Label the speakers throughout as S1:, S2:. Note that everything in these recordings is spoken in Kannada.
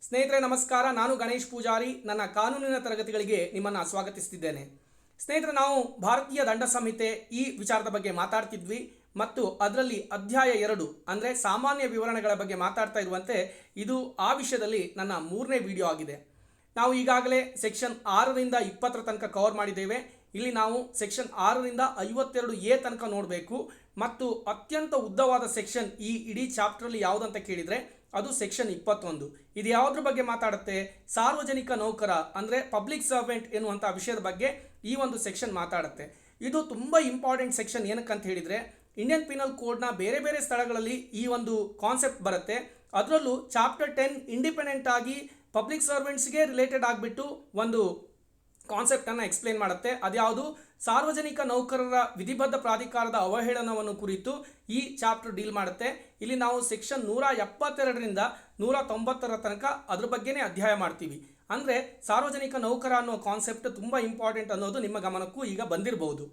S1: ಸ್ನೇಹಿತರೆ ನಮಸ್ಕಾರ. ನಾನು ಗಣೇಶ್ ಪೂಜಾರಿ. ನನ್ನ ಕಾನೂನಿನ ತರಗತಿಗಳಿಗೆ ನಿಮ್ಮನ್ನು ಸ್ವಾಗತಿಸುತ್ತಿದ್ದೇನೆ. ಸ್ನೇಹಿತರೆ, ನಾವು ಭಾರತೀಯ ದಂಡ ಸಂಹಿತೆ ಈ ವಿಚಾರದ ಬಗ್ಗೆ ಮಾತಾಡ್ತಿದ್ವಿ ಮತ್ತು ಅದರಲ್ಲಿ ಅಧ್ಯಾಯ 2 ಅಂದರೆ ಸಾಮಾನ್ಯ ವಿವರಣೆಗಳ ಬಗ್ಗೆ ಮಾತಾಡ್ತಾ ಇರುವಂತೆ ಇದು ಆ ವಿಷಯದಲ್ಲಿ ನನ್ನ 3ನೇ ವಿಡಿಯೋ ಆಗಿದೆ. ನಾವು ಈಗಾಗಲೇ ಸೆಕ್ಷನ್ 6ರಿಂದ 20 ತನಕ ಕವರ್ ಮಾಡಿದ್ದೇವೆ. ಇಲ್ಲಿ ನಾವು ಸೆಕ್ಷನ್ 6ರಿಂದ 52A ತನಕ ನೋಡಬೇಕು ಮತ್ತು ಅತ್ಯಂತ ಉದ್ದವಾದ ಸೆಕ್ಷನ್ ಈ ಇಡೀ ಚಾಪ್ಟರ್ಲಿ ಯಾವುದಂತ ಕೇಳಿದರೆ ಅದು ಸೆಕ್ಷನ್ 21. ಇದು ಯಾವುದ್ರ ಬಗ್ಗೆ ಮಾತಾಡುತ್ತೆ? ಸಾರ್ವಜನಿಕ ನೌಕರ ಅಂದರೆ ಪಬ್ಲಿಕ್ ಸರ್ವೆಂಟ್ ಎನ್ನುವಂಥ ವಿಷಯದ ಬಗ್ಗೆ ಈ ಒಂದು ಸೆಕ್ಷನ್ ಮಾತಾಡುತ್ತೆ. ಇದು ತುಂಬ ಇಂಪಾರ್ಟೆಂಟ್ ಸೆಕ್ಷನ್. ಏನಕ್ಕಂತ ಹೇಳಿದರೆ ಇಂಡಿಯನ್ ಪಿನಲ್ ಕೋಡ್ನ ಬೇರೆ ಬೇರೆ ಸ್ಥಳಗಳಲ್ಲಿ ಈ ಒಂದು ಕಾನ್ಸೆಪ್ಟ್ ಬರುತ್ತೆ. ಅದರಲ್ಲೂ ಚಾಪ್ಟರ್ 10 ಇಂಡಿಪೆಂಡೆಂಟ್ ಆಗಿ ಪಬ್ಲಿಕ್ ಸರ್ವೆಂಟ್ಸ್ಗೆ ರಿಲೇಟೆಡ್ ಆಗಿಬಿಟ್ಟು ಒಂದು ಕಾನ್ಸೆಪ್ಟನ್ನು ಎಕ್ಸ್ಪ್ಲೇನ್ ಮಾಡುತ್ತೆ. ಅದ್ಯಾವುದು? ಸಾರ್ವಜನಿಕ ನೌಕರರ ವಿಧಿಬದ್ಧ ಪ್ರಾಧಿಕಾರದ ಅವಹೇಳನವನ್ನು ಕುರಿತು ಈ ಚಾಪ್ಟರ್ ಡೀಲ್ ಮಾಡುತ್ತೆ. ಇಲ್ಲಿ ನಾವು ಸೆಕ್ಷನ್ 172ರಿಂದ 190 ತನಕ ಅದ್ರ ಬಗ್ಗೆನೇ ಅಧ್ಯಾಯ ಮಾಡ್ತೀವಿ. ಅಂದರೆ ಸಾರ್ವಜನಿಕ ನೌಕರ ಅನ್ನೋ ಕಾನ್ಸೆಪ್ಟ್ ತುಂಬ ಇಂಪಾರ್ಟೆಂಟ್ ಅನ್ನೋದು ನಿಮ್ಮ ಗಮನಕ್ಕೂ ಈಗ ಬಂದಿರಬಹುದು.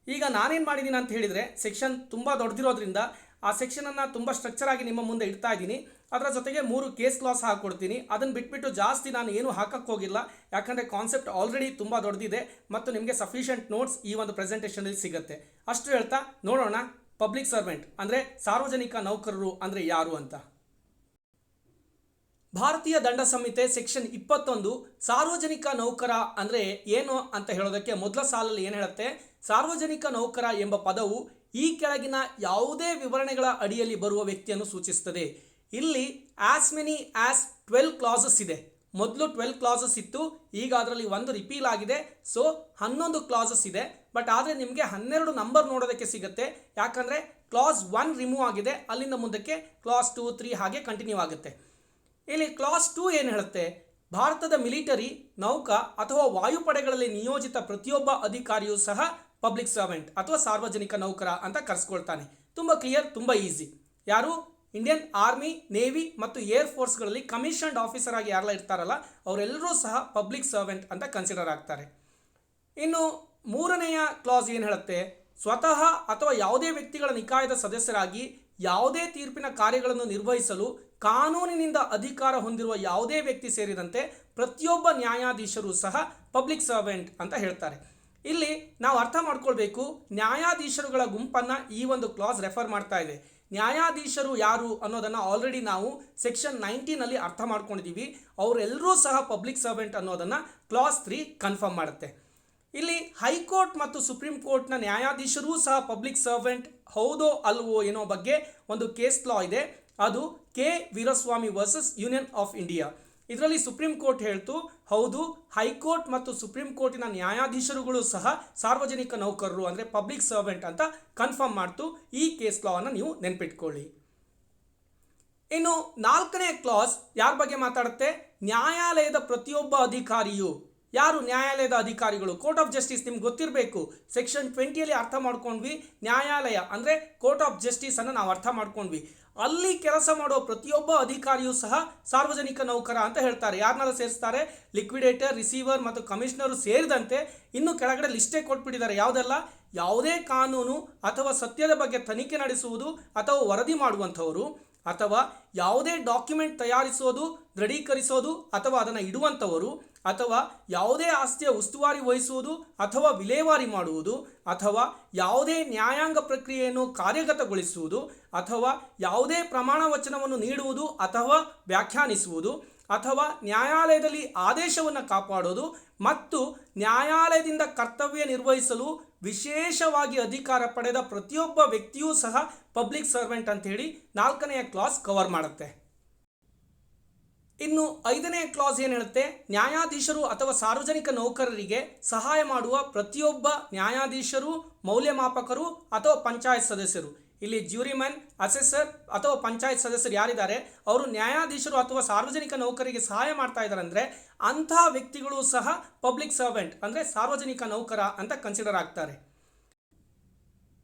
S1: ಈಗ ನಾನೇನು ಮಾಡಿದ್ದೀನಿ ಅಂತ ಹೇಳಿದರೆ, ಸೆಕ್ಷನ್ ತುಂಬ ದೊಡ್ಡದಿರೋದ್ರಿಂದ ಆ ಸೆಕ್ಷನನ್ನು ತುಂಬ ಸ್ಟ್ರಕ್ಚರ್ ಆಗಿ ನಿಮ್ಮ ಮುಂದೆ ಇಡ್ತಾ ಇದ್ದೀನಿ. ಅದರ ಜೊತೆಗೆ 3 ಕೇಸ್ ಕ್ಲಾಸ್ ಹಾಕ್ಕೊಡ್ತೀನಿ. ಅದನ್ನು ಬಿಟ್ಬಿಟ್ಟು ಜಾಸ್ತಿ ನಾನು ಏನು ಹಾಕಕ್ಕೆ ಹೋಗಿಲ್ಲ, ಯಾಕಂದರೆ ಕಾನ್ಸೆಪ್ಟ್ ಆಲ್ರೆಡಿ ತುಂಬ ದೊಡ್ಡದಿದೆ ಮತ್ತು ನಿಮಗೆ ಸಫಿಷಿಯೆಂಟ್ ನೋಟ್ಸ್ ಈ ಒಂದು ಪ್ರೆಸೆಂಟೇಷನಲ್ಲಿ ಸಿಗುತ್ತೆ. ಅಷ್ಟು ಹೇಳ್ತಾ ನೋಡೋಣ ಪಬ್ಲಿಕ್ ಸರ್ವೆಂಟ್ ಅಂದರೆ ಸಾರ್ವಜನಿಕ ನೌಕರರು ಅಂದರೆ ಯಾರು ಅಂತ. ಭಾರತೀಯ ದಂಡ ಸಂಹಿತೆ ಸೆಕ್ಷನ್ 21 ಸಾರ್ವಜನಿಕ ನೌಕರ ಅಂದರೆ ಏನು ಅಂತ ಹೇಳೋದಕ್ಕೆ ಮೊದಲ ಸಾಲಲ್ಲಿ ಏನು ಹೇಳುತ್ತೆ? ಸಾರ್ವಜನಿಕ ನೌಕರ ಎಂಬ ಪದವು ಈ ಕೆಳಗಿನ ಯಾವುದೇ ವಿವರಣೆಗಳ ಅಡಿಯಲ್ಲಿ ಬರುವ ವ್ಯಕ್ತಿಯನ್ನು ಸೂಚಿಸುತ್ತದೆ. ಇಲ್ಲಿ ಆಸ್ ಮೆನಿ ಆಸ್ 12 ಕ್ಲಾಸಸ್ ಇದೆ. ಮೊದಲು 12 ಕ್ಲಾಸಸ್ ಇತ್ತು, ಈಗ ಅದರಲ್ಲಿ ಒಂದು ರಿಪೀಲ್ ಆಗಿದೆ. ಸೊ 11 ಕ್ಲಾಸಸ್ ಇದೆ. ಬಟ್ ಆದರೆ ನಿಮಗೆ 12 ನಂಬರ್ ನೋಡೋದಕ್ಕೆ ಸಿಗುತ್ತೆ. ಯಾಕಂದರೆ ಕ್ಲಾಸ್ 1 ರಿಮೂವ್ ಆಗಿದೆ, ಅಲ್ಲಿಂದ ಮುಂದಕ್ಕೆ ಕ್ಲಾಸ್ 2, 3 ಹಾಗೆ ಕಂಟಿನ್ಯೂ ಆಗುತ್ತೆ. ಇಲ್ಲಿ ಕ್ಲಾಸ್ 2 ಏನು ಹೇಳುತ್ತೆ? ಭಾರತದ ಮಿಲಿಟರಿ, ನೌಕಾ ಅಥವಾ ವಾಯುಪಡೆಗಳಲ್ಲಿ ನಿಯೋಜಿತ ಪ್ರತಿಯೊಬ್ಬ ಅಧಿಕಾರಿಯೂ ಸಹ ಪಬ್ಲಿಕ್ ಸರ್ವೆಂಟ್ ಅಥವಾ ಸಾರ್ವಜನಿಕ ನೌಕರ ಅಂತ ಕರೆಸ್ಕೊಳ್ತಾನೆ. ತುಂಬ ಕ್ಲಿಯರ್, ತುಂಬ ಈಸಿ. ಯಾರು? ಇಂಡಿಯನ್ ಆರ್ಮಿ, ನೇವಿ ಮತ್ತು ಏರ್ ಫೋರ್ಸ್ಗಳಲ್ಲಿ ಕಮಿಷನ್ಡ್ ಆಫೀಸರ್ ಆಗಿ ಯಾರೆಲ್ಲ ಇರ್ತಾರಲ್ಲ ಅವರೆಲ್ಲರೂ ಸಹ ಪಬ್ಲಿಕ್ ಸರ್ವೆಂಟ್ ಅಂತ ಕನ್ಸಿಡರ್ ಆಗ್ತಾರೆ. ಇನ್ನು 3ನೆಯ ಕ್ಲಾಸ್ ಏನು ಹೇಳುತ್ತೆ? ಸ್ವತಃ ಅಥವಾ ಯಾವುದೇ ವ್ಯಕ್ತಿಗಳ ನಿಕಾಯದ ಸದಸ್ಯರಾಗಿ ಯಾವುದೇ ತೀರ್ಪಿನ ಕಾರ್ಯಗಳನ್ನು ನಿರ್ವಹಿಸಲು ಕಾನೂನಿನಿಂದ ಅಧಿಕಾರ ಹೊಂದಿರುವ ಯಾವುದೇ ವ್ಯಕ್ತಿ ಸೇರಿದಂತೆ ಪ್ರತಿಯೊಬ್ಬ ನ್ಯಾಯಾಧೀಶರು ಸಹ ಪಬ್ಲಿಕ್ ಸರ್ವೆಂಟ್ ಅಂತ ಹೇಳ್ತಾರೆ. ಇಲ್ಲಿ ನಾವು ಅರ್ಥ ಮಾಡ್ಕೊಳ್ಬೇಕು, ನ್ಯಾಯಾಧೀಶರುಗಳ ಗುಂಪನ್ನು ಈ ಒಂದು ಕ್ಲಾಸ್ ರೆಫರ್ ಮಾಡ್ತಾ ಇದೆ. ನ್ಯಾಯಾಧೀಶರು ಯಾರು ಅನ್ನೋದನ್ನು ಆಲ್ರೆಡಿ ನಾವು ಸೆಕ್ಷನ್ 19ನಲ್ಲಿ ಅರ್ಥ ಮಾಡ್ಕೊಂಡಿದ್ದೀವಿ. ಅವರೆಲ್ಲರೂ ಸಹ ಪಬ್ಲಿಕ್ ಸರ್ವೆಂಟ್ ಅನ್ನೋದನ್ನು ಕ್ಲಾಸ್ 3 ಕನ್ಫರ್ಮ್ ಮಾಡುತ್ತೆ. ಇಲ್ಲಿ ಹೈಕೋರ್ಟ್ ಮತ್ತು ಸುಪ್ರೀಂ ಕೋರ್ಟ್ನ ನ್ಯಾಯಾಧೀಶರೂ ಸಹ ಪಬ್ಲಿಕ್ ಸರ್ವೆಂಟ್ ಹೌದೋ ಅಲ್ವೋ ಏನೋ ಬಗ್ಗೆ ಒಂದು ಕೇಸ್ ಲಾ ಇದೆ. ಅದು K Veeraswamy versus union of India. ಇದರಲ್ಲಿ ಸುಪ್ರೀಂ ಕೋರ್ಟ್ ಹೇಳ್ತು, ಹೌದು, ಹೈಕೋರ್ಟ್ ಮತ್ತು ಸುಪ್ರೀಂ ಕೋರ್ಟಿನ ನ್ಯಾಯಾಧೀಶರುಗಳು ಸಹ ಸಾರ್ವಜನಿಕ ನೌಕರರು ಅಂದರೆ ಪಬ್ಲಿಕ್ ಸರ್ವೆಂಟ್ ಅಂತ ಕನ್ಫರ್ಮ್ ಮಾಡ್ತು. ಈ ಕೇಸ್ ಲಾವನ್ನು ನೀವು ನೆನ್ಪಿಟ್ಕೊಳ್ಳಿ. ಇನ್ನು 4ನೇ ಕ್ಲಾಸ್ ಯಾರ ಬಗ್ಗೆ ಮಾತಾಡುತ್ತೆ? ನ್ಯಾಯಾಲಯದ ಪ್ರತಿಯೊಬ್ಬ ಅಧಿಕಾರಿಯು. ಯಾರು ನ್ಯಾಯಾಲಯದ ಅಧಿಕಾರಿಗಳು? Court of justice. ನಿಮ್ಗೆ ಗೊತ್ತಿರಬೇಕು, ಸೆಕ್ಷನ್ 20ಯಲ್ಲಿ ಅರ್ಥ ಮಾಡ್ಕೊಂಡ್ವಿ. ನ್ಯಾಯಾಲಯ ಅಂದರೆ ಕೋರ್ಟ್ ಆಫ್ ಜಸ್ಟಿಸ್ ಅನ್ನು ನಾವು ಅರ್ಥ ಮಾಡ್ಕೊಂಡ್ವಿ. ಅಲ್ಲಿ ಕೆಲಸ ಮಾಡೋ ಪ್ರತಿಯೊಬ್ಬ ಅಧಿಕಾರಿಯೂ ಸಹ ಸಾರ್ವಜನಿಕ ನೌಕರ ಅಂತ ಹೇಳ್ತಾರೆ. ಯಾರನ್ನೆಲ್ಲ ಸೇರಿಸ್ತಾರೆ? ಲಿಕ್ವಿಡೇಟರ್, ರಿಸೀವರ್ ಮತ್ತು ಕಮಿಷನರು ಸೇರಿದಂತೆ ಇನ್ನು ಕೆಳಗಡೆ ಲಿಸ್ಟೇ ಕೊಟ್ಬಿಟ್ಟಿದ್ದಾರೆ. ಯಾವುದೆಲ್ಲ? ಯಾವುದೇ ಕಾನೂನು ಅಥವಾ ಸತ್ಯದ ಬಗ್ಗೆ ತನಿಖೆ ನಡೆಸುವುದು ಅಥವಾ ವರದಿ ಮಾಡುವಂಥವರು, ಅಥವಾ ಯಾವುದೇ ಡಾಕ್ಯುಮೆಂಟ್ ತಯಾರಿಸೋದು, ದೃಢೀಕರಿಸೋದು ಅಥವಾ ಅದನ್ನು ಇಡುವಂಥವರು, ಅಥವಾ ಯಾವುದೇ ಆಸ್ತಿಯ ಉಸ್ತುವಾರಿ ವಹಿಸುವುದು ಅಥವಾ ವಿಲೇವಾರಿ ಮಾಡುವುದು, ಅಥವಾ ಯಾವುದೇ ನ್ಯಾಯಾಂಗ ಪ್ರಕ್ರಿಯೆಯನ್ನು ಕಾರ್ಯಗತಗೊಳಿಸುವುದು, ಅಥವಾ ಯಾವುದೇ ಪ್ರಮಾಣ ವಚನವನ್ನು ನೀಡುವುದು ಅಥವಾ ವ್ಯಾಖ್ಯಾನಿಸುವುದು, ಅಥವಾ ನ್ಯಾಯಾಲಯದಲ್ಲಿ ಆದೇಶವನ್ನು ಕಾಪಾಡೋದು ಮತ್ತು ನ್ಯಾಯಾಲಯದಿಂದ ಕರ್ತವ್ಯ ನಿರ್ವಹಿಸಲು ವಿಶೇಷವಾಗಿ ಅಧಿಕಾರ ಪಡೆದ ಪ್ರತಿಯೊಬ್ಬ ವ್ಯಕ್ತಿಯೂ ಸಹ ಪಬ್ಲಿಕ್ ಸರ್ವೆಂಟ್ ಅಂತೇಳಿ 4ನೆಯ ಕ್ಲಾಸ್ ಕವರ್ ಮಾಡುತ್ತೆ. ಇನ್ನು 5ನೇ ಕ್ಲಾಸ್ ಏನು ಹೇಳುತ್ತೆ? ನ್ಯಾಯಾಧೀಶರು ಅಥವಾ ಸಾರ್ವಜನಿಕ ನೌಕರರಿಗೆ ಸಹಾಯ ಮಾಡುವ ಪ್ರತಿಯೊಬ್ಬ ನ್ಯಾಯಾಧೀಶರು, ಮೌಲ್ಯಮಾಪಕರು ಅಥವಾ ಪಂಚಾಯತ್ ಸದಸ್ಯರು. ಇಲ್ಲಿ ಜ್ಯೂರಿಮನ್, ಅಸೆಸರ್ ಅಥವಾ ಪಂಚಾಯತ್ ಸದಸ್ಯರು ಯಾರಿದ್ದಾರೆ ಅವರು ನ್ಯಾಯಾಧೀಶರು ಅಥವಾ ಸಾರ್ವಜನಿಕ ನೌಕರಿಗೆ ಸಹಾಯ ಮಾಡ್ತಾ ಇದ್ದಾರೆ ಅಂದರೆ ಅಂಥ ವ್ಯಕ್ತಿಗಳು ಸಹ ಪಬ್ಲಿಕ್ ಸರ್ವೆಂಟ್ ಅಂದರೆ ಸಾರ್ವಜನಿಕ ನೌಕರ ಅಂತ ಕನ್ಸಿಡರ್ ಆಗ್ತಾರೆ.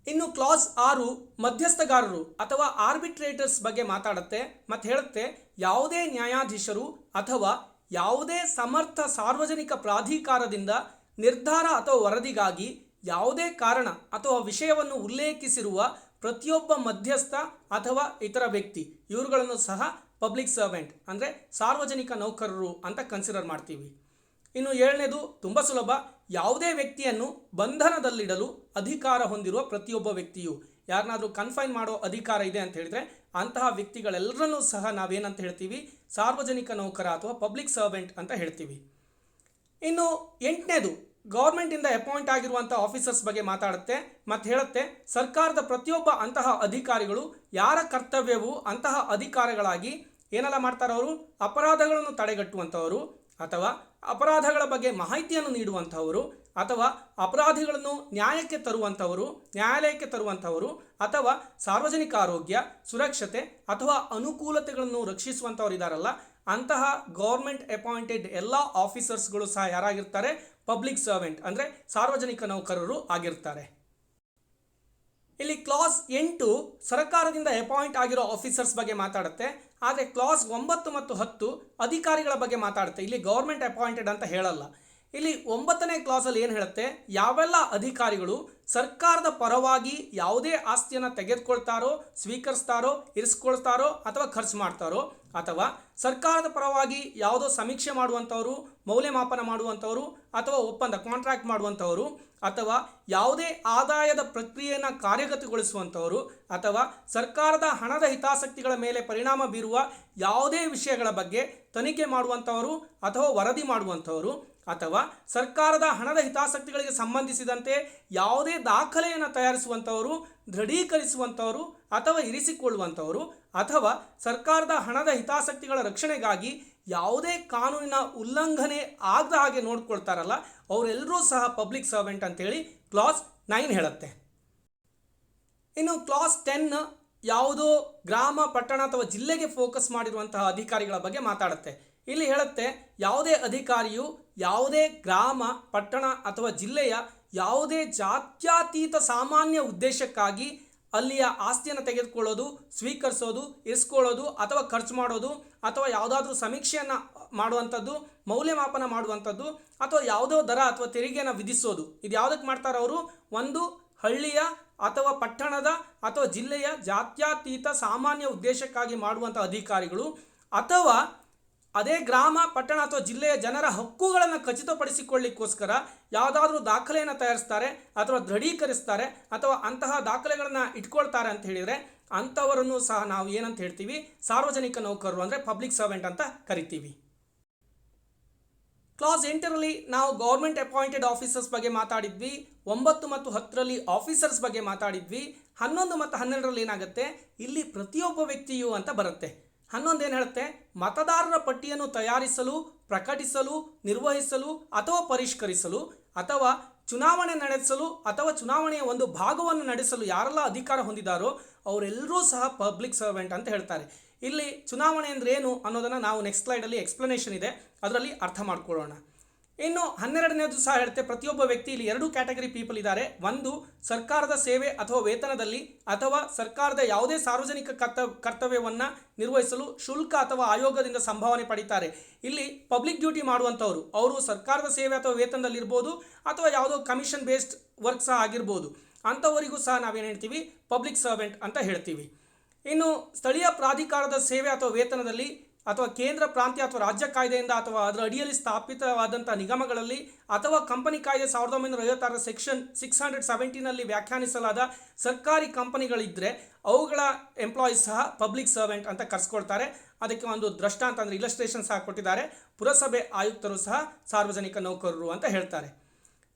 S1: ಇನ್ನು ಕ್ಲಾಸ್ 6 ಮಧ್ಯಸ್ಥಗಾರರು ಅಥವಾ ಆರ್ಬಿಟ್ರೇಟರ್ಸ್ ಬಗ್ಗೆ ಮಾತಾಡುತ್ತೆ ಮತ್ತು ಹೇಳುತ್ತೆ, ಯಾವುದೇ ನ್ಯಾಯಾಧೀಶರು ಅಥವಾ ಯಾವುದೇ ಸಮರ್ಥ ಸಾರ್ವಜನಿಕ ಪ್ರಾಧಿಕಾರದಿಂದ ನಿರ್ಧಾರ ಅಥವಾ ವರದಿಗಾಗಿ ಯಾವುದೇ ಕಾರಣ ಅಥವಾ ವಿಷಯವನ್ನು ಉಲ್ಲೇಖಿಸಿರುವ ಪ್ರತಿಯೊಬ್ಬ ಮಧ್ಯಸ್ಥ ಅಥವಾ ಇತರ ವ್ಯಕ್ತಿ ಇವರುಗಳನ್ನು ಸಹ ಪಬ್ಲಿಕ್ ಸರ್ವೆಂಟ್ ಅಂದರೆ ಸಾರ್ವಜನಿಕ ನೌಕರರು ಅಂತ ಕನ್ಸಿಡರ್ ಮಾಡ್ತೀವಿ. ಇನ್ನು ಏಳನೇದು ತುಂಬ ಸುಲಭ, ಯಾವುದೇ ವ್ಯಕ್ತಿಯನ್ನು ಬಂಧನದಲ್ಲಿಡಲು ಅಧಿಕಾರ ಹೊಂದಿರುವ ಪ್ರತಿಯೊಬ್ಬ ವ್ಯಕ್ತಿಯು, ಯಾರನ್ನಾದರೂ ಕನ್ಫೈನ್ ಮಾಡೋ ಅಧಿಕಾರ ಇದೆ ಅಂತ ಹೇಳಿದರೆ ಅಂತಹ ವ್ಯಕ್ತಿಗಳೆಲ್ಲರನ್ನೂ ಸಹ ನಾವೇನಂತ ಹೇಳ್ತೀವಿ, ಸಾರ್ವಜನಿಕ ನೌಕರ ಅಥವಾ ಪಬ್ಲಿಕ್ ಸರ್ವೆಂಟ್ ಅಂತ ಹೇಳ್ತೀವಿ. ಇನ್ನು ಎಂಟನೇದು, ಗೌರ್ಮೆಂಟಿಂದ ಅಪಾಯಿಂಟ್ ಆಗಿರುವಂಥ ಆಫೀಸರ್ಸ್ ಬಗ್ಗೆ ಮಾತಾಡುತ್ತೆ ಮತ್ತು ಹೇಳುತ್ತೆ ಸರ್ಕಾರದ ಪ್ರತಿಯೊಬ್ಬ ಅಂತಹ ಅಧಿಕಾರಿಗಳು ಯಾರ ಕರ್ತವ್ಯವು ಅಂತಹ ಅಧಿಕಾರಿಗಳಾಗಿ ಏನೆಲ್ಲ ಮಾಡ್ತಾರೆ, ಅವರು ಅಪರಾಧಗಳನ್ನು ತಡೆಗಟ್ಟುವಂಥವರು ಅಥವಾ ಅಪರಾಧಗಳ ಬಗ್ಗೆ ಮಾಹಿತಿಯನ್ನು ನೀಡುವಂಥವರು ಅಥವಾ ಅಪರಾಧಿಗಳನ್ನು ನ್ಯಾಯಾಲಯಕ್ಕೆ ತರುವಂಥವರು ಅಥವಾ ಸಾರ್ವಜನಿಕ ಆರೋಗ್ಯ, ಸುರಕ್ಷತೆ ಅಥವಾ ಅನುಕೂಲತೆಗಳನ್ನು ರಕ್ಷಿಸುವಂಥವ್ರು ಇದ್ದಾರಲ್ಲ, ಅಂತಹ ಗೌರ್ಮೆಂಟ್ ಅಪಾಯಿಂಟೆಡ್ ಎಲ್ಲ ಆಫೀಸರ್ಸ್ಗಳು ಸಹ ಯಾರಾಗಿರ್ತಾರೆ, ಪಬ್ಲಿಕ್ ಸರ್ವೆಂಟ್ ಅಂದರೆ ಸಾರ್ವಜನಿಕ ನೌಕರರು ಆಗಿರ್ತಾರೆ. ಇಲ್ಲಿ ಕ್ಲಾಸ್ 8 ಸರ್ಕಾರದಿಂದ ಅಪಾಯಿಂಟ್ ಆಗಿರೋ ಆಫೀಸರ್ಸ್ ಬಗ್ಗೆ ಮಾತಾಡುತ್ತೆ. ಆದರೆ ಕ್ಲಾಸ್ 9 ಮತ್ತು 10 ಅಧಿಕಾರಿಗಳ ಬಗ್ಗೆ ಮಾತಾಡುತ್ತೆ. ಇಲ್ಲಿ ಗೌರ್ಮೆಂಟ್ ಅಪಾಯಿಂಟೆಡ್ ಅಂತ ಹೇಳಲ್ಲ. ಇಲ್ಲಿ 9ನೇ ಕ್ಲಾಸಲ್ಲಿ ಏನು ಹೇಳುತ್ತೆ, ಯಾವೆಲ್ಲ ಅಧಿಕಾರಿಗಳು ಸರ್ಕಾರದ ಪರವಾಗಿ ಯಾವುದೇ ಆಸ್ತಿಯನ್ನು ತೆಗೆದುಕೊಳ್ತಾರೋ, ಸ್ವೀಕರಿಸ್ತಾರೋ, ಇರಿಸ್ಕೊಳ್ತಾರೋ ಅಥವಾ ಖರ್ಚು ಮಾಡ್ತಾರೋ ಅಥವಾ ಸರ್ಕಾರದ ಪರವಾಗಿ ಯಾವುದೋ ಸಮೀಕ್ಷೆ ಮಾಡುವಂಥವರು, ಮೌಲ್ಯಮಾಪನ ಮಾಡುವಂಥವರು ಅಥವಾ ಒಪ್ಪಂದ ಕಾಂಟ್ರಾಕ್ಟ್ ಮಾಡುವಂಥವರು ಅಥವಾ ಯಾವುದೇ ಆದಾಯದ ಪ್ರಕ್ರಿಯೆಯನ್ನು ಕಾರ್ಯಗತಗೊಳಿಸುವಂಥವರು ಅಥವಾ ಸರ್ಕಾರದ ಹಣದ ಹಿತಾಸಕ್ತಿಗಳ ಮೇಲೆ ಪರಿಣಾಮ ಬೀರುವ ಯಾವುದೇ ವಿಷಯಗಳ ಬಗ್ಗೆ ತನಿಖೆ ಮಾಡುವಂಥವರು ಅಥವಾ ವರದಿ ಮಾಡುವಂಥವರು ಅಥವಾ ಸರ್ಕಾರದ ಹಣದ ಹಿತಾಸಕ್ತಿಗಳಿಗೆ ಸಂಬಂಧಿಸಿದಂತೆ ಯಾವುದೇ ದಾಖಲೆಯನ್ನು ತಯಾರಿಸುವಂಥವರು, ದೃಢೀಕರಿಸುವಂಥವರು ಅಥವಾ ಇರಿಸಿಕೊಳ್ಳುವಂಥವರು ಅಥವಾ ಸರ್ಕಾರದ ಹಣದ ಹಿತಾಸಕ್ತಿಗಳ ರಕ್ಷಣೆಗಾಗಿ ಯಾವುದೇ ಕಾನೂನಿನ ಉಲ್ಲಂಘನೆ ಆಗದ ಹಾಗೆ ನೋಡ್ಕೊಳ್ತಾರಲ್ಲ, ಅವರೆಲ್ಲರೂ ಸಹ ಪಬ್ಲಿಕ್ ಸರ್ವೆಂಟ್ ಅಂತೇಳಿ ಕ್ಲಾಸ್ 9 ಹೇಳುತ್ತೆ. ಇನ್ನು ಕ್ಲಾಸ್ 10 ಯಾವುದೋ ಗ್ರಾಮ, ಪಟ್ಟಣ ಅಥವಾ ಜಿಲ್ಲೆಗೆ ಫೋಕಸ್ ಮಾಡಿರುವಂತಹ ಅಧಿಕಾರಿಗಳ ಬಗ್ಗೆ ಮಾತಾಡುತ್ತೆ. ಇಲ್ಲಿ ಹೇಳುತ್ತೆ, ಯಾವುದೇ ಅಧಿಕಾರಿಯು ಯಾವುದೇ ಗ್ರಾಮ, ಪಟ್ಟಣ ಅಥವಾ ಜಿಲ್ಲೆಯ ಯಾವುದೇ ಜಾತ್ಯತೀತ ಸಾಮಾನ್ಯ ಉದ್ದೇಶಕ್ಕಾಗಿ ಅಲ್ಲಿಯ ಆಸ್ತಿಯನ್ನು ತೆಗೆದುಕೊಳ್ಳೋದು, ಸ್ವೀಕರಿಸೋದು, ಇರಿಸ್ಕೊಳ್ಳೋದು ಅಥವಾ ಖರ್ಚು ಮಾಡೋದು ಅಥವಾ ಯಾವುದಾದ್ರೂ ಸಮೀಕ್ಷೆಯನ್ನು ಮಾಡುವಂಥದ್ದು, ಮೌಲ್ಯಮಾಪನ ಮಾಡುವಂಥದ್ದು ಅಥವಾ ಯಾವುದೋ ದರ ಅಥವಾ ತೆರಿಗೆಯನ್ನು ವಿಧಿಸೋದು, ಇದು ಯಾವುದಕ್ಕೆ ಮಾಡ್ತಾರೆ ಅವರು, ಒಂದು ಹಳ್ಳಿಯ ಅಥವಾ ಪಟ್ಟಣದ ಅಥವಾ ಜಿಲ್ಲೆಯ ಜಾತ್ಯತೀತ ಸಾಮಾನ್ಯ ಉದ್ದೇಶಕ್ಕಾಗಿ ಮಾಡುವಂಥ ಅಧಿಕಾರಿಗಳು ಅಥವಾ ಅದೇ ಗ್ರಾಮ, ಪಟ್ಟಣ ಅಥವಾ ಜಿಲ್ಲೆಯ ಜನರ ಹಕ್ಕುಗಳನ್ನು ಖಚಿತಪಡಿಸಿಕೊಳ್ಳಿಕ್ಕೋಸ್ಕರ ಯಾವುದಾದ್ರೂ ದಾಖಲೆಯನ್ನು ತಯಾರಿಸ್ತಾರೆ ಅಥವಾ ದೃಢೀಕರಿಸ್ತಾರೆ ಅಥವಾ ಅಂತಹ ದಾಖಲೆಗಳನ್ನು ಇಟ್ಕೊಳ್ತಾರೆ ಅಂತ ಹೇಳಿದರೆ ಅಂಥವರನ್ನು ಸಹ ನಾವು ಏನಂತ ಹೇಳ್ತೀವಿ, ಸಾರ್ವಜನಿಕ ನೌಕರರು ಅಂದರೆ ಪಬ್ಲಿಕ್ ಸರ್ವೆಂಟ್ ಅಂತ ಕರಿತೀವಿ. ಕ್ಲಾಸ್ 8ರಲ್ಲಿ ನಾವು ಗೌರ್ಮೆಂಟ್ ಅಪಾಯಿಂಟೆಡ್ ಆಫೀಸರ್ಸ್ ಬಗ್ಗೆ ಮಾತಾಡಿದ್ವಿ. 9 ಮತ್ತು 10ರಲ್ಲಿ ಆಫೀಸರ್ಸ್ ಬಗ್ಗೆ ಮಾತಾಡಿದ್ವಿ. 11 ಮತ್ತು 12ರಲ್ಲಿ ಏನಾಗುತ್ತೆ, ಇಲ್ಲಿ ಪ್ರತಿಯೊಬ್ಬ ವ್ಯಕ್ತಿಯು ಅಂತ ಬರುತ್ತೆ. 11 ಏನು ಹೇಳುತ್ತೆ, ಮತದಾರರ ಪಟ್ಟಿಯನ್ನು ತಯಾರಿಸಲು, ಪ್ರಕಟಿಸಲು, ನಿರ್ವಹಿಸಲು ಅಥವಾ ಪರಿಷ್ಕರಿಸಲು ಅಥವಾ ಚುನಾವಣೆ ನಡೆಸಲು ಅಥವಾ ಚುನಾವಣೆಯ ಒಂದು ಭಾಗವನ್ನು ನಡೆಸಲು ಯಾರೆಲ್ಲ ಅಧಿಕಾರ ಹೊಂದಿದ್ದಾರೋ ಅವರೆಲ್ಲರೂ ಸಹ ಪಬ್ಲಿಕ್ ಸರ್ವೆಂಟ್ ಅಂತ ಹೇಳ್ತಾರೆ. ಇಲ್ಲಿ ಚುನಾವಣೆ ಅಂದರೆ ಏನು ಅನ್ನೋದನ್ನು ನಾವು ನೆಕ್ಸ್ಟ್ ಸ್ಲೈಡಲ್ಲಿ ಎಕ್ಸ್ಪ್ಲನೇಷನ್ ಇದೆ, ಅದರಲ್ಲಿ ಅರ್ಥ ಮಾಡ್ಕೊಳ್ಳೋಣ. ಇನ್ನು 12ನೇದು ಸಹ ಹೇಳುತ್ತೆ, ಪ್ರತಿಯೊಬ್ಬ ವ್ಯಕ್ತಿ, ಇಲ್ಲಿ 2 ಕ್ಯಾಟಗರಿ ಪೀಪಲ್ ಇದ್ದಾರೆ. ಒಂದು, ಸರ್ಕಾರದ ಸೇವೆ ಅಥವಾ ವೇತನದಲ್ಲಿ ಅಥವಾ ಸರ್ಕಾರದ ಯಾವುದೇ ಸಾರ್ವಜನಿಕ ಕರ್ತವ್ಯವನ್ನು ನಿರ್ವಹಿಸಲು ಶುಲ್ಕ ಅಥವಾ ಆಯೋಗದಿಂದ ಸಂಭಾವನೆ ಪಡೀತಾರೆ. ಇಲ್ಲಿ ಪಬ್ಲಿಕ್ ಡ್ಯೂಟಿ ಮಾಡುವಂಥವ್ರು, ಅವರು ಸರ್ಕಾರದ ಸೇವೆ ಅಥವಾ ವೇತನದಲ್ಲಿ ಇರ್ಬೋದು ಅಥವಾ ಯಾವುದೋ ಕಮಿಷನ್ ಬೇಸ್ಡ್ ವರ್ಕ್ ಸಹ ಆಗಿರ್ಬೋದು. ಅಂಥವರಿಗೂ ಸಹ ನಾವೇನು ಹೇಳ್ತೀವಿ, ಪಬ್ಲಿಕ್ ಸರ್ವೆಂಟ್ ಅಂತ ಹೇಳ್ತೀವಿ. ಇನ್ನು ಸ್ಥಳೀಯ ಪ್ರಾಧಿಕಾರದ ಸೇವೆ ಅಥವಾ ವೇತನದಲ್ಲಿ ಅಥವಾ ಕೇಂದ್ರ, ಪ್ರಾಂತ್ಯ ಅಥವಾ ರಾಜ್ಯ ಕಾಯ್ದೆಯಿಂದ ಅಥವಾ ಅದರ ಅಡಿಯಲ್ಲಿ ಸ್ಥಾಪಿತವಾದಂಥ ನಿಗಮಗಳಲ್ಲಿ ಅಥವಾ ಕಂಪನಿ ಕಾಯ್ದೆ 1956 ಸೆಕ್ಷನ್ 617ನಲ್ಲಿ ವ್ಯಾಖ್ಯಾನಿಸಲಾದ ಸರ್ಕಾರಿ ಕಂಪನಿಗಳಿದ್ದರೆ ಅವುಗಳ ಎಂಪ್ಲಾಯೀಸ್ ಸಹ ಪಬ್ಲಿಕ್ ಸರ್ವೆಂಟ್ ಅಂತ ಕರೆಸ್ಕೊಳ್ತಾರೆ. ಅದಕ್ಕೆ ಒಂದು ದೃಷ್ಟಾಂತ ಅಂದರೆ ಇಲಸ್ಟ್ರೇಷನ್ ಸಹ ಕೊಟ್ಟಿದ್ದಾರೆ. ಪುರಸಭೆ ಆಯುಕ್ತರು ಸಹ ಸಾರ್ವಜನಿಕ ನೌಕರರು ಅಂತ ಹೇಳ್ತಾರೆ.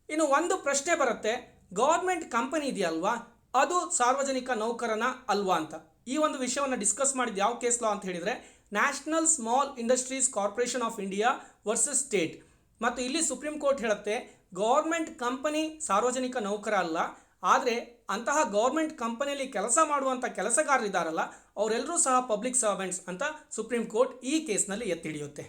S1: ಇನ್ನು ಒಂದು ಪ್ರಶ್ನೆ ಬರುತ್ತೆ, ಗೌರ್ಮೆಂಟ್ ಕಂಪನಿ ಇದೆಯಲ್ವಾ, ಅದು ಸಾರ್ವಜನಿಕ ನೌಕರನ ಅಲ್ವಾ ಅಂತ. ಈ ಒಂದು ವಿಷಯವನ್ನು ಡಿಸ್ಕಸ್ ಮಾಡಿದ್ದು ಯಾವ ಕೇಸ್ ಲಾ ಅಂತ ಹೇಳಿದರೆ, national small industries corporation of India versus state. ಮತ್ತು ಇಲ್ಲಿ ಸುಪ್ರೀಂ ಕೋರ್ಟ್ ಹೇಳುತ್ತೆ, ಗೌರ್ಮೆಂಟ್ ಕಂಪನಿ ಸಾರ್ವಜನಿಕ ನೌಕರ ಅಲ್ಲ, ಆದರೆ ಅಂತಹ ಗೌರ್ಮೆಂಟ್ ಕಂಪನಿಯಲ್ಲಿ ಕೆಲಸ ಮಾಡುವಂಥ ಕೆಲಸಗಾರರಿದ್ದಾರಲ್ಲ ಅವರೆಲ್ಲರೂ ಸಹ ಪಬ್ಲಿಕ್ ಸರ್ವೆಂಟ್ಸ್ ಅಂತ ಸುಪ್ರೀಂ ಕೋರ್ಟ್ ಈ ಕೇಸ್ನಲ್ಲಿ ಎತ್ತಿ ಹಿಡಿಯುತ್ತೆ.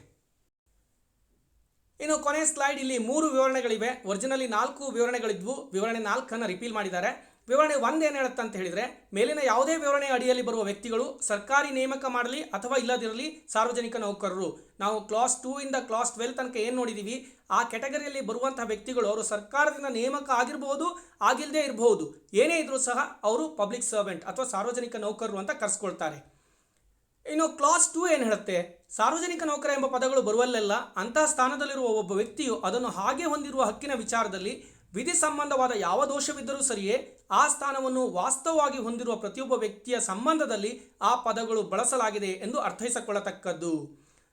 S1: ಇನ್ನು ಕೊನೆಯ ಸ್ಲೈಡ್, ಇಲ್ಲಿ 3 ವಿವರಣೆಗಳಿವೆ. ಒರಿಜಿನಲಿ 4 ವಿವರಣೆಗಳಿದ್ವು, ವಿವರಣೆ 4ಅನ್ನು ರಿಪೀಲ್ ಮಾಡಿದ್ದಾರೆ. ವಿವರಣೆ 1 ಏನು ಹೇಳುತ್ತೆ ಅಂತ ಹೇಳಿದರೆ, ಮೇಲಿನ ಯಾವುದೇ ವಿವರಣೆ ಅಡಿಯಲ್ಲಿ ಬರುವ ವ್ಯಕ್ತಿಗಳು ಸರ್ಕಾರಿ ನೇಮಕ ಮಾಡಲಿ ಅಥವಾ ಇಲ್ಲದಿರಲಿ ಸಾರ್ವಜನಿಕ ನೌಕರರು. ನಾವು ಕ್ಲಾಸ್ 2 ಇಂದ ಕ್ಲಾಸ್ 12 ತನಕ ಏನು ನೋಡಿದ್ದೀವಿ, ಆ ಕೆಟಗರಿಯಲ್ಲಿ ಬರುವಂಥ ವ್ಯಕ್ತಿಗಳು ಅವರು ಸರ್ಕಾರದಿಂದ ನೇಮಕ ಆಗಿರಬಹುದು, ಆಗಿಲ್ಲದೆ ಇರಬಹುದು, ಏನೇ ಇದ್ರೂ ಸಹ ಅವರು ಪಬ್ಲಿಕ್ ಸರ್ವೆಂಟ್ ಅಥವಾ ಸಾರ್ವಜನಿಕ ನೌಕರರು ಅಂತ ಕರೆಸ್ಕೊಳ್ತಾರೆ. ಇನ್ನು ಕ್ಲಾಸ್ 2 ಏನು ಹೇಳುತ್ತೆ, ಸಾರ್ವಜನಿಕ ನೌಕರ ಎಂಬ ಪದಗಳು ಬರುವಲ್ಲೆಲ್ಲ ಅಂತಹ ಸ್ಥಾನದಲ್ಲಿರುವ ಒಬ್ಬ ವ್ಯಕ್ತಿಯು ಅದನ್ನು ಹಾಗೆ ಹೊಂದಿರುವ ಹಕ್ಕಿನ ವಿಚಾರದಲ್ಲಿ ವಿಧಿ ಸಂಬಂಧವಾದ ಯಾವ ದೋಷವಿದ್ದರೂ ಸರಿಯೇ ಆ ಸ್ಥಾನವನ್ನು ವಾಸ್ತವವಾಗಿ ಹೊಂದಿರುವ ಪ್ರತಿಯೊಬ್ಬ ವ್ಯಕ್ತಿಯ ಸಂಬಂಧದಲ್ಲಿ ಆ ಪದಗಳು ಬಳಸಲಾಗಿದೆ ಎಂದು ಅರ್ಥೈಸಿಕೊಳ್ಳತಕ್ಕದ್ದು.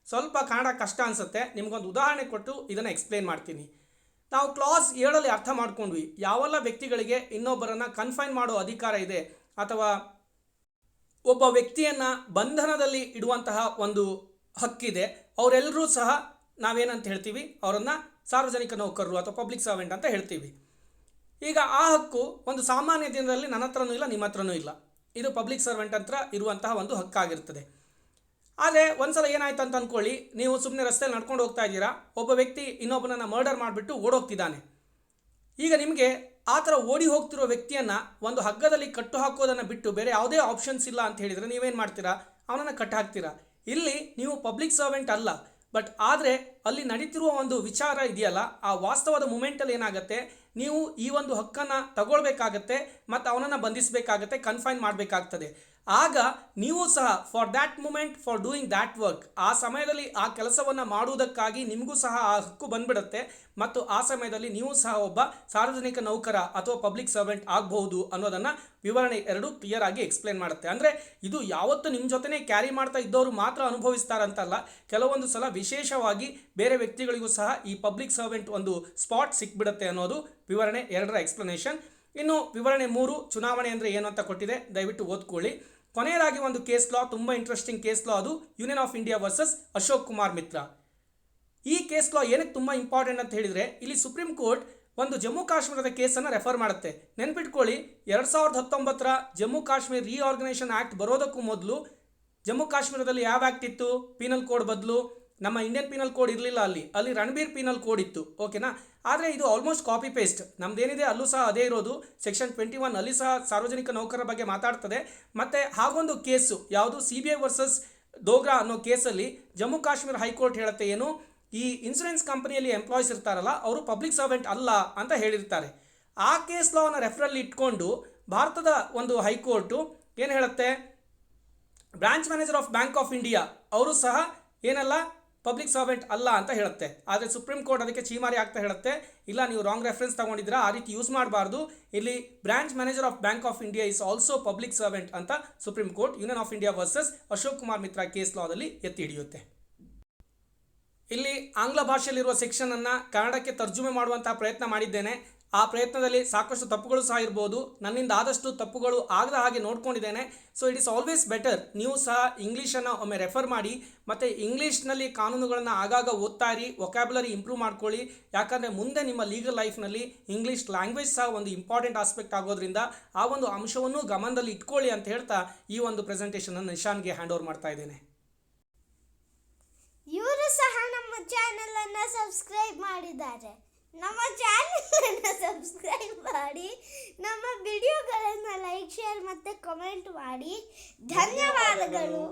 S1: ಸ್ವಲ್ಪ ಕನ್ನಡ ಕಷ್ಟ ಅನಿಸುತ್ತೆ, ನಿಮಗೊಂದು ಉದಾಹರಣೆ ಕೊಟ್ಟು ಇದನ್ನು ಎಕ್ಸ್ಪ್ಲೇನ್ ಮಾಡ್ತೀನಿ. ನಾವು ಕ್ಲಾಸ್ 7 ಅರ್ಥ ಮಾಡ್ಕೊಂಡ್ವಿ, ಯಾವೆಲ್ಲ ವ್ಯಕ್ತಿಗಳಿಗೆ ಇನ್ನೊಬ್ಬರನ್ನು ಕನ್ಫೈನ್ ಮಾಡೋ ಅಧಿಕಾರ ಇದೆ ಅಥವಾ ಒಬ್ಬ ವ್ಯಕ್ತಿಯನ್ನು ಬಂಧನದಲ್ಲಿ ಇಡುವಂತಹ ಒಂದು ಹಕ್ಕಿದೆ, ಅವರೆಲ್ಲರೂ ಸಹ ನಾವೇನಂತ ಹೇಳ್ತೀವಿ, ಅವರನ್ನು ಸಾರ್ವಜನಿಕ ನೌಕರರು ಅಥವಾ ಪಬ್ಲಿಕ್ ಸರ್ವೆಂಟ್ ಅಂತ ಹೇಳ್ತೀವಿ. ಈಗ ಆ ಹಕ್ಕು ಒಂದು ಸಾಮಾನ್ಯ ದಿನದಲ್ಲಿ ನನ್ನ ಹತ್ರನೂ ಇಲ್ಲ, ನಿಮ್ಮ ಹತ್ರನೂ ಇಲ್ಲ. ಇದು ಪಬ್ಲಿಕ್ ಸರ್ವೆಂಟ್ ಹತ್ರ ಇರುವಂತಹ ಒಂದು ಹಕ್ಕಾಗಿರ್ತದೆ. ಆದರೆ ಒಂದ್ಸಲ ಏನಾಯ್ತು ಅಂತ ಅಂದ್ಕೊಳ್ಳಿ, ನೀವು ಸುಮ್ಮನೆ ರಸ್ತೆಯಲ್ಲಿ ನಡ್ಕೊಂಡು ಹೋಗ್ತಾ ಇದ್ದೀರಾ, ಒಬ್ಬ ವ್ಯಕ್ತಿ ಇನ್ನೊಬ್ಬನನ್ನು ಮರ್ಡರ್ ಮಾಡಿಬಿಟ್ಟು ಓಡೋಗ್ತಿದ್ದಾನೆ. ಈಗ ನಿಮಗೆ ಆ ಥರ ಓಡಿ ಹೋಗ್ತಿರೋ ವ್ಯಕ್ತಿಯನ್ನು ಒಂದು ಹಗ್ಗದಲ್ಲಿ ಕಟ್ಟು ಹಾಕೋದನ್ನು ಬಿಟ್ಟು ಬೇರೆ ಯಾವುದೇ ಆಪ್ಷನ್ಸ್ ಇಲ್ಲ ಅಂತ ಹೇಳಿದರೆ ನೀವೇನು ಮಾಡ್ತೀರಾ, ಅವನನ್ನು ಕಟ್ಟು ಹಾಕ್ತೀರಾ. ಇಲ್ಲಿ ನೀವು ಪಬ್ಲಿಕ್ ಸರ್ವೆಂಟ್ ಅಲ್ಲ, ಬಟ್ ಆದರೆ ಅಲ್ಲಿ ನಡೀತಿರುವ ಒಂದು ವಿಚಾರ ಇದೆಯಲ್ಲ, ಆ ವಾಸ್ತವದ ಮೂಮೆಂಟಲ್ಲಿ ಏನಾಗುತ್ತೆ, ನೀವು ಈ ಒಂದು ಹಕ್ಕನ್ನು ತಗೊಳ್ಬೇಕಾಗತ್ತೆ ಮತ್ತು ಅವನನ್ನು ಬಂಧಿಸಬೇಕಾಗತ್ತೆ, ಕನ್ಫೈನ್ ಮಾಡಬೇಕಾಗ್ತದೆ. ಆಗ ನೀವು ಸಹ for that moment, for doing that work, ಆ ಸಮಯದಲ್ಲಿ ಆ ಕೆಲಸವನ್ನು ಮಾಡುವುದಕ್ಕಾಗಿ ನಿಮಗೂ ಸಹ ಆ ಹಕ್ಕು ಬಂದ್ಬಿಡುತ್ತೆ ಮತ್ತು ಆ ಸಮಯದಲ್ಲಿ ನೀವು ಸಹ ಒಬ್ಬ ಸಾರ್ವಜನಿಕ ನೌಕರ ಅಥವಾ ಪಬ್ಲಿಕ್ ಸರ್ವೆಂಟ್ ಆಗಬಹುದು ಅನ್ನೋದನ್ನು ವಿವರಣೆ 2 ಕ್ಲಿಯರ್ ಆಗಿ ಎಕ್ಸ್ಪ್ಲೇನ್ ಮಾಡುತ್ತೆ. ಅಂದರೆ ಇದು ಯಾವತ್ತು ನಿಮ್ಮ ಜೊತೆನೇ ಕ್ಯಾರಿ ಮಾಡ್ತಾ ಇದ್ದವರು ಮಾತ್ರ ಅನುಭವಿಸ್ತಾರಂತಲ್ಲ, ಕೆಲವೊಂದು ಸಲ ವಿಶೇಷವಾಗಿ ಬೇರೆ ವ್ಯಕ್ತಿಗಳಿಗೂ ಸಹ ಈ ಪಬ್ಲಿಕ್ ಸರ್ವೆಂಟ್ ಒಂದು ಸ್ಪಾಟ್ ಸಿಕ್ಬಿಡುತ್ತೆ ಅನ್ನೋದು ವಿವರಣೆ 2ರ ಎಕ್ಸ್ಪ್ಲನೇಷನ್. ಇನ್ನು ವಿವರಣೆ 3 ಚುನಾವಣೆ ಅಂದರೆ ಏನು ಅಂತ ಕೊಟ್ಟಿದೆ, ದಯವಿಟ್ಟು ಓದ್ಕೊಳ್ಳಿ. ಕೊನೆಯದಾಗಿ ಒಂದು ಕೇಸ್ ಲಾ, ತುಂಬ ಇಂಟ್ರೆಸ್ಟಿಂಗ್ ಕೇಸ್ ಲಾ, ಅದು Union of India versus Ashok Kumar Mitra. ಈ ಕೇಸ್ ಲಾ ಏನಕ್ಕೆ ತುಂಬ ಇಂಪಾರ್ಟೆಂಟ್ ಅಂತ ಹೇಳಿದರೆ, ಇಲ್ಲಿ ಸುಪ್ರೀಂ ಕೋರ್ಟ್ ಒಂದು ಜಮ್ಮು ಕಾಶ್ಮೀರದ ಕೇಸನ್ನು ರೆಫರ್ ಮಾಡುತ್ತೆ. ನೆನ್ಪಿಟ್ಕೊಳ್ಳಿ, 2019ರ ಜಮ್ಮು ಕಾಶ್ಮೀರ್ ರೀಆರ್ಗನೈಸೇಷನ್ ಆ್ಯಕ್ಟ್ ಬರೋದಕ್ಕೂ ಮೊದಲು ಜಮ್ಮು ಕಾಶ್ಮೀರದಲ್ಲಿ ಯಾವ ಆ್ಯಕ್ಟ್ ಇತ್ತು, ಪೀನಲ್ ಕೋಡ್ ಬದಲು ನಮ್ಮ ಇಂಡಿಯನ್ ಪೀನಲ್ ಕೋಡ್ ಇರಲಿಲ್ಲ, ಅಲ್ಲಿ ರಣಬೀರ್ ಪೀನಲ್ ಕೋಡ್ ಇತ್ತು, ಓಕೆನಾ. ಆದರೆ ಇದು ಆಲ್ಮೋಸ್ಟ್ ಕಾಪಿ ಪೇಸ್ಟ್, ನಮ್ದೇನಿದೆ ಅಲ್ಲೂ ಸಹ ಅದೇ ಇರೋದು. ಸೆಕ್ಷನ್ 21 ಅಲ್ಲಿ ಸಹ ಸಾರ್ವಜನಿಕ ನೌಕರರ ಬಗ್ಗೆ ಮಾತಾಡ್ತದೆ. ಮತ್ತು ಹಾಗೊಂದು ಕೇಸು ಯಾವುದು, CBI ವರ್ಸಸ್ ದೋಗ್ರಾ ಅನ್ನೋ ಕೇಸಲ್ಲಿ ಜಮ್ಮು ಕಾಶ್ಮೀರ ಹೈಕೋರ್ಟ್ ಹೇಳುತ್ತೆ ಏನು, ಈ ಇನ್ಸೂರೆನ್ಸ್ ಕಂಪನಿಯಲ್ಲಿ ಎಂಪ್ಲಾಯೀಸ್ ಇರ್ತಾರಲ್ಲ, ಅವರು ಪಬ್ಲಿಕ್ ಸರ್ವೆಂಟ್ ಅಲ್ಲ ಅಂತ ಹೇಳಿರ್ತಾರೆ. ಆ ಕೇಸ್ ಲಾವನ್ನು ರೆಫರಲ್ಲಿ ಇಟ್ಕೊಂಡು ಭಾರತದ ಒಂದು ಹೈಕೋರ್ಟು ಏನು ಹೇಳುತ್ತೆ, branch manager of Bank of India ಅವರು ಸಹ ಏನಲ್ಲ ಪಬ್ಲಿಕ್ ಸರ್ವೆಂಟ್ ಅಲ್ಲ ಅಂತ ಹೇಳುತ್ತೆ. ಆದರೆ ಸುಪ್ರೀಂ ಕೋರ್ಟ್ ಅದಕ್ಕೆ ಚೀಮಾರಿ ಆಗ್ತಾ ಹೇಳುತ್ತೆ, ಇಲ್ಲ ನೀವು ರಾಂಗ್ ರೆಫರೆನ್ಸ್ ತಗೊಂಡಿದ್ದೀರಾ, ಆ ರೀತಿ ಯೂಸ್ ಮಾಡಬಾರ್ದು, ಇಲ್ಲಿ branch manager of Bank of India is also public servant ಅಂತ Supreme Court Union of India versus Ashok Kumar Mitra case ಲಾದಲ್ಲಿ ಎತ್ತಿ ಹಿಡಿಯುತ್ತೆ. ಇಲ್ಲಿ ಆಂಗ್ಲ ಭಾಷೆಯಲ್ಲಿರುವ ಸೆಕ್ಷನನ್ನು ಕನ್ನಡಕ್ಕೆ ತರ್ಜುಮೆ ಮಾಡುವಂತಹ ಪ್ರಯತ್ನ ಮಾಡಿದ್ದೇನೆ. ಆ ಪ್ರಯತ್ನದಲ್ಲಿ ಸಾಕಷ್ಟು ತಪ್ಪುಗಳು ಸಹ ಇರ್ಬೋದು, ನನ್ನಿಂದ ಆದಷ್ಟು ತಪ್ಪುಗಳು ಆಗದ ಹಾಗೆ ನೋಡ್ಕೊಂಡಿದ್ದೇನೆ. So it is always better ನೀವು ಸಹ ಇಂಗ್ಲೀಷನ್ನು ಒಮ್ಮೆ ರೆಫರ್ ಮಾಡಿ ಮತ್ತು ಇಂಗ್ಲೀಷ್ನಲ್ಲಿ ಕಾನೂನುಗಳನ್ನು ಆಗಾಗ ಓದ್ತಾ ಇರಿ, ವೊಕ್ಯಾಬುಲರಿ ಇಂಪ್ರೂವ್ ಮಾಡ್ಕೊಳ್ಳಿ. ಯಾಕಂದರೆ ಮುಂದೆ ನಿಮ್ಮ ಲೀಗಲ್ ಲೈಫ್ನಲ್ಲಿ ಇಂಗ್ಲೀಷ್ ಲ್ಯಾಂಗ್ವೇಜ್ ಸಹ ಒಂದು ಇಂಪಾರ್ಟೆಂಟ್ ಆಸ್ಪೆಕ್ಟ್ ಆಗೋದ್ರಿಂದ ಆ ಒಂದು ಅಂಶವನ್ನು ಗಮನದಲ್ಲಿ ಇಟ್ಕೊಳ್ಳಿ ಅಂತ ಹೇಳ್ತಾ ಈ ಒಂದು ಪ್ರೆಸೆಂಟೇಷನನ್ನು ನಿಶಾನ್ಗೆ ಹ್ಯಾಂಡ್ ಓವರ್ ಮಾಡ್ತಾ ಇದ್ದೇನೆ.
S2: ಇವರು ಸಹ ನಮ್ಮ ಚಾನಲನ್ನು ಸಬ್ಸ್ಕ್ರೈಬ್ ಮಾಡಿದ್ದಾರೆ. ನಮ್ಮ ಚಾನಲನ್ನು ಸಬ್ಸ್ಕ್ರೈಬ್ ಮಾಡಿ, ನಮ್ಮ ವಿಡಿಯೋಗಳನ್ನು ಲೈಕ್, ಶೇರ್ ಮತ್ತು ಕಮೆಂಟ್ ಮಾಡಿ. ಧನ್ಯವಾದಗಳು.